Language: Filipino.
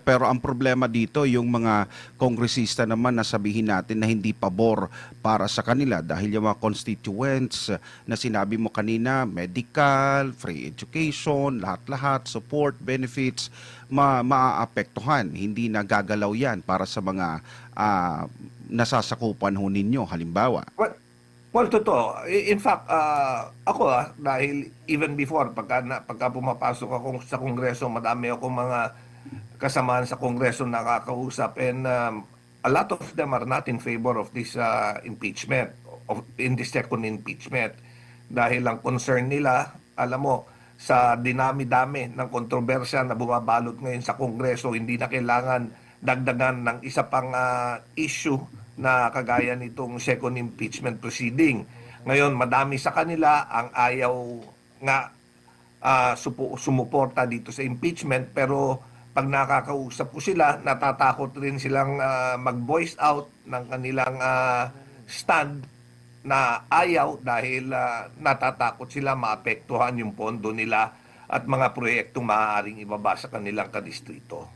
Pero ang problema dito, yung mga kongresista naman na sabihin natin na hindi pabor para sa kanila dahil yung mga constituents na sinabi mo kanina, medical, free education, lahat-lahat, support, benefits, maaapektuhan. Hindi nagagalaw yan para sa mga nasasakupan ho ninyo, halimbawa. Well, well, totoo. In fact, ako dahil even before, pagka pumapasok ako sa Kongreso, madami akong mga kasamaan sa Kongreso nakakausap, and a lot of them are not in favor of this impeachment, in this second impeachment. Dahil ang concern nila, alam mo, sa dinami-dami ng kontrobersya na bumabalot ngayon sa Kongreso, hindi na kailangan dagdagan ng isa pang issue na kagaya nitong second impeachment proceeding. Ngayon, madami sa kanila ang ayaw nga sumuporta dito sa impeachment, pero pag nakakausap ko sila, natatakot rin silang mag-voice out ng kanilang stand na ayaw dahil natatakot sila maapektuhan yung pondo nila at mga proyektong maaaring ibaba sa kanilang kadistrito.